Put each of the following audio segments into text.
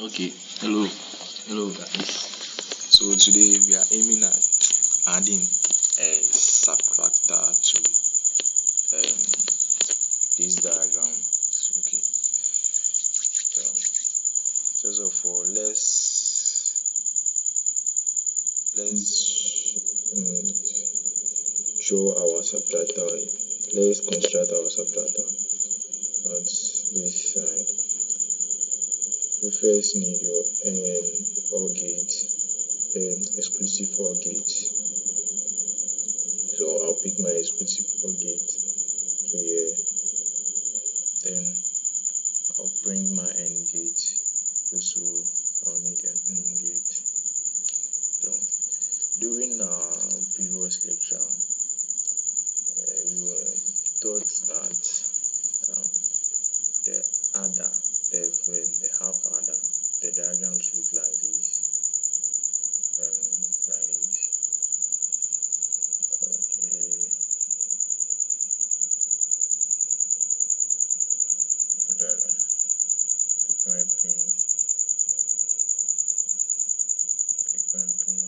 Okay, hello guys. So today we are aiming at adding a subtractor to this diagram. Okay, so first of all, let's show our subtractor. Let's construct our subtractor on this side. We first need your OR gate, exclusive OR gate. So I'll pick my exclusive OR gate to here. Then I'll bring my AND gate. Also, I'll need an AND gate. So during our previous lecture, we were taught that the adder, the half adder, the diagrams look like this. Okay. Pick my pin. Pick my pin.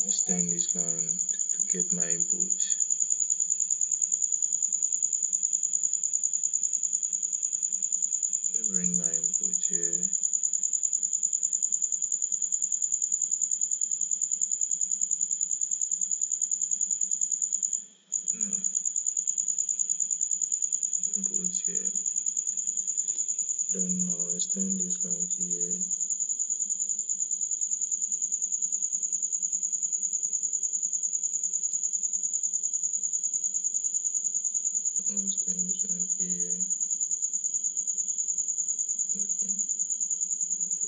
Extend this line to get my input. Bring my input here. Input here. Then now extend this line to here. Extend this line to here. Okay.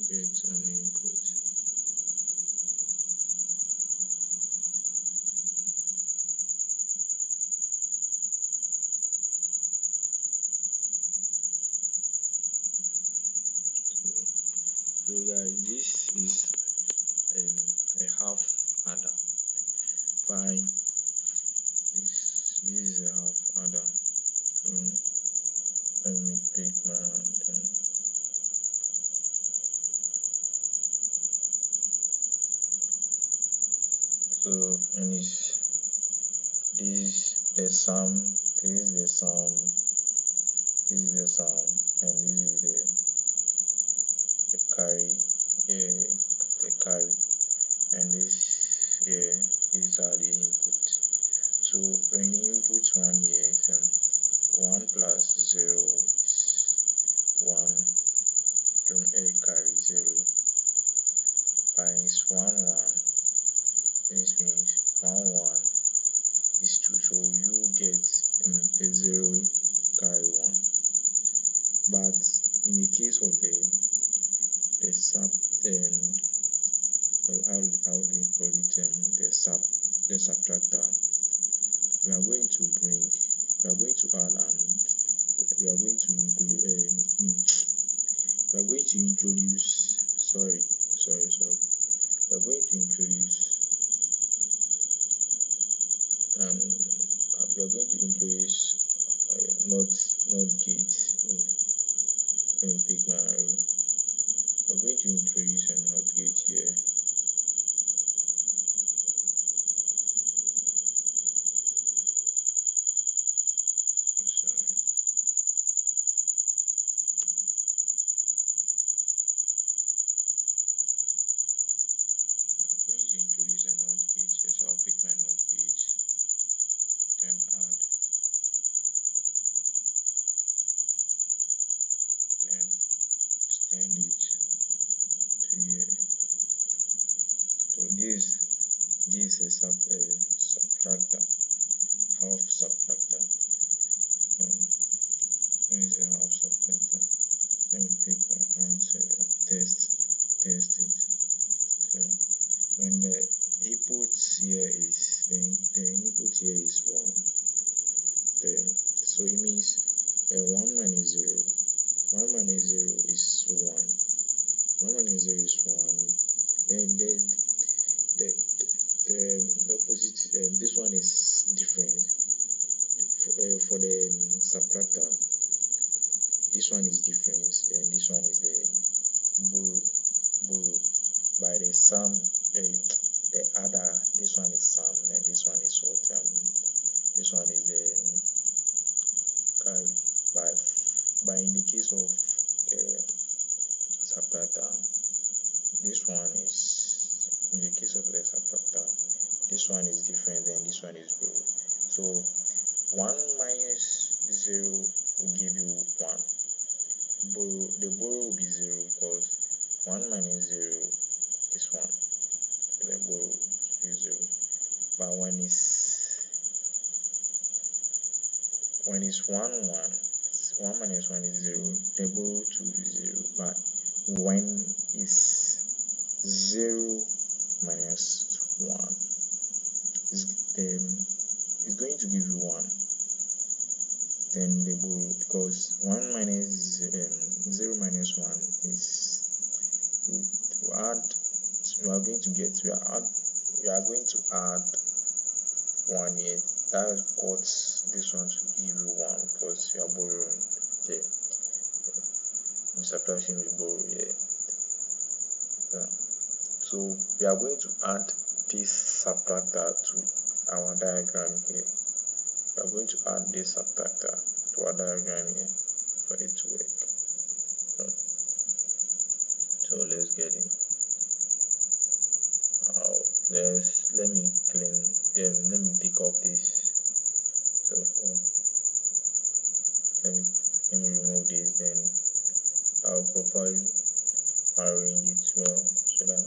Get an input. So guys, this is a half adder. By this is a half adder. So let me pick my hand. So and this is the sum, this is the sum, this is the sum, and this is the carry, the carry, and this here these are the input. So when you input one here, so 1 plus 0 is 1, from a carry 0, minus 1 1, this means 1 1 is 2, so you get a 0 carry 1. But in the case of the sub how do you call it, the subtractor, we are going to add, and we are going to include we are going to introduce we are going to introduce not gate. Let me pick my arrow. We are going to introduce a not gate here. Introduce a not gate here, so I'll pick my not gate, then add, then extend it to here. So this is a subtractor, half subtractor. This is a half subtractor. Let me pick my answer, test it. So when the input here is the input here is 1, then so it means 1 minus 0, 1 minus 0 is 1, 1 minus 0 is 1, then the opposite, this one is different for the subtractor. This one is different, and this one is the borrow by the sum, the other. This one is sum, and this one is what, this one is the carry. By in the case of subtractor, this one is, in the case of the subtractor, this one is different, and this one is borrow. So 1 minus 0 will give you 1. The borrow will be 0 because 1 minus 0 is 1. The borrow is 0. But when it's 1 1 minus 1 is 0, the borrow 2 is 0. But when it's 0 minus 1, it's going to give you 1. Then the borrow, because 1 minus 0 minus 1 is, we are going to add 1 here. That cuts this one to give you 1 because you are borrowing there. In subtraction, we borrow here. So we are going to add this subtractor to our diagram here. We are going to add this subtractor to our diagram here for it to work. So let's get in. Let me take off this. So let me remove this, then I'll properly arrange it well so that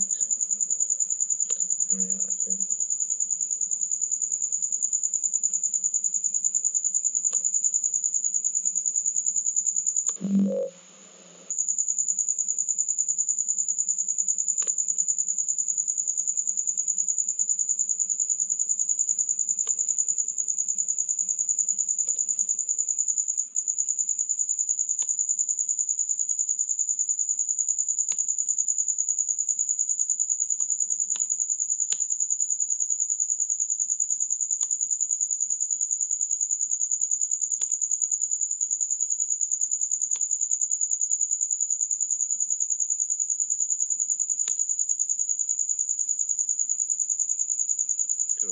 so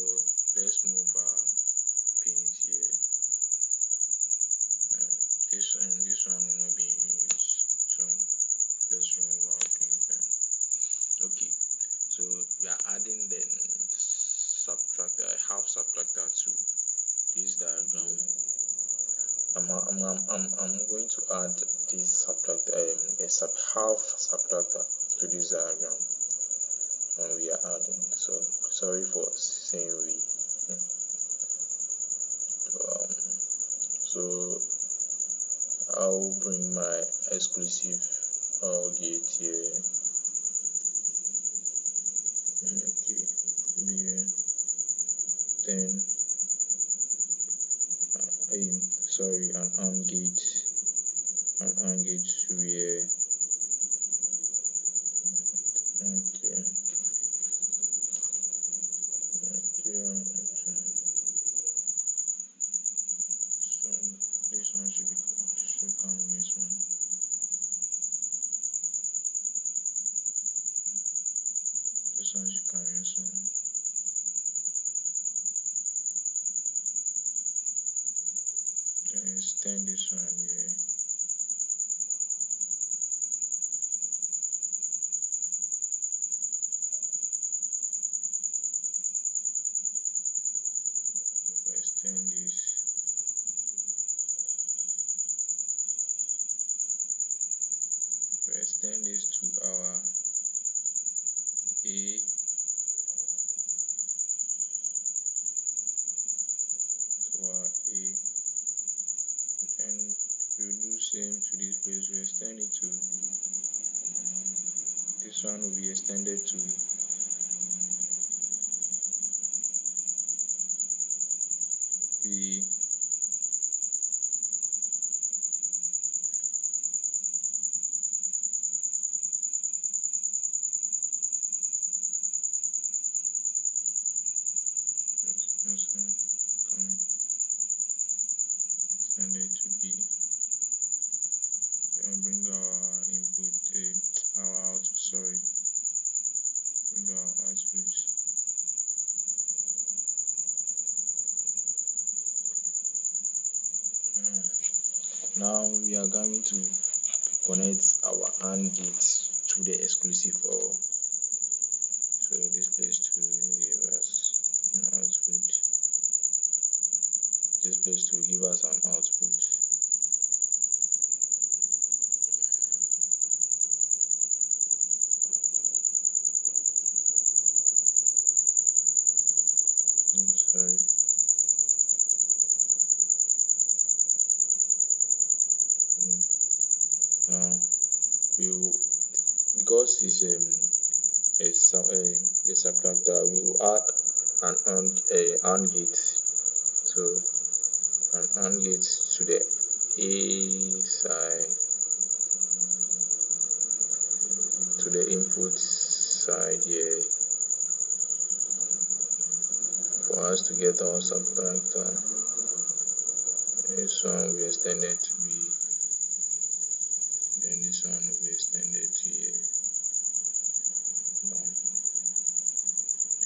let's move our pins here. This one will not be in use, so let's remove our pin pen. Okay, so we are adding the subtractor, half subtractor to this diagram. I'm going to add this subtractor, half subtractor to this diagram, and we are adding. So sorry for saying we. So I'll bring my exclusive gate here. Okay, here. Then an AND gate to here. Okay. So this one should come this one. This one should come this one. Then extend this one here. Extend this. We extend this to our A, and we'll do same to this place. We extend it to this one, will be extended to see extended to B and bring our input our output, bring our output. Now we are going to connect our AND gate to the exclusive OR. So this place to give us an output. This place to give us an output. Sorry. Now we will, because it's a subtractor, we will add an AND gate. So an AND gate to the A side, to the input side here, for us to get our subtractor. This one will be extended to B, then this one will be extended to here.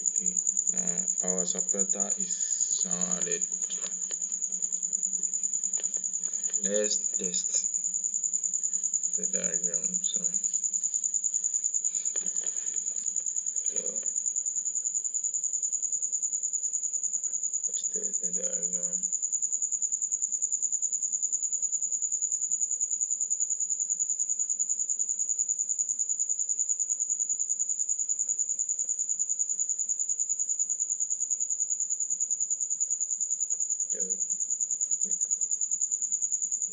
Okay, now our subtractor is now added. Let's test the diagram. So let's test the diagram.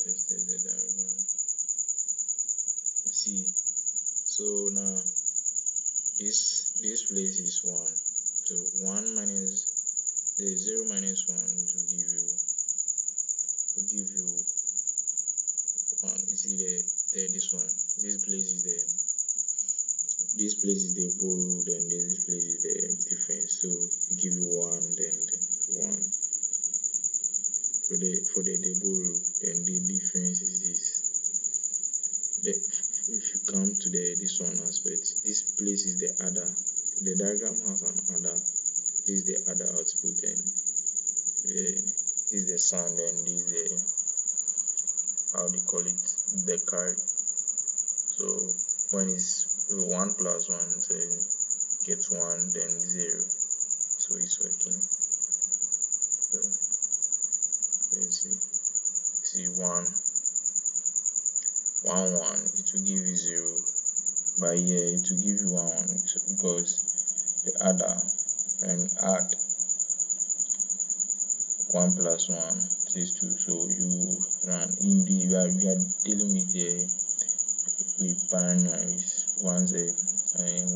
Let's test the diagram. See, so now this place is 1. So 1 minus the 0 minus 1 will give you 1. You see this one. This place is the borrow, then this place is the difference. So give you 1, then 1. For the borrow, then the difference is this. If you come to this one aspect, this place is the other. The diagram has an other. This is the other output, and this is the sum, and this is the, how do you call it, the carry. So when it's 1 plus 1, so gets 1, then 0. So it's working. So let's see 1 it will give you 0, but here it will give you 1 because the other, and add 1 plus 1 is 2. So you run in the we are dealing with binaries. Once a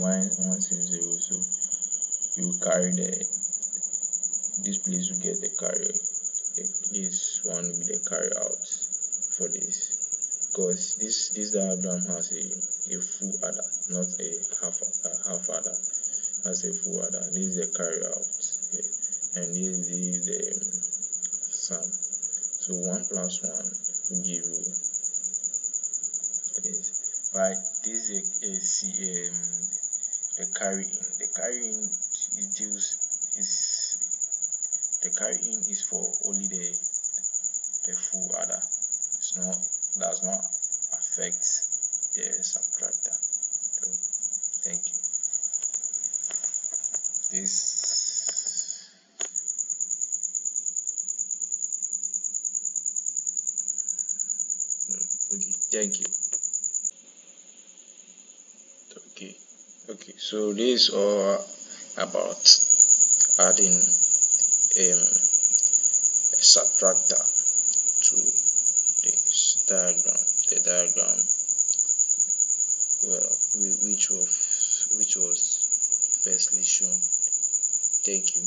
1 is 0, so you carry this place will get the carry. This one will be the carry out for this, because this diagram has a full adder, not a half adder. Has a full adder. This is the carry out, and this is the sum. So 1 plus 1 will give you this. But this is the carry in. The carry in is for only the full adder. Does not affect the subtractor. So thank you. Okay, thank you. Okay, so this is all about adding a subtractor to this diagram. The diagram, well, which was firstly shown. Thank you.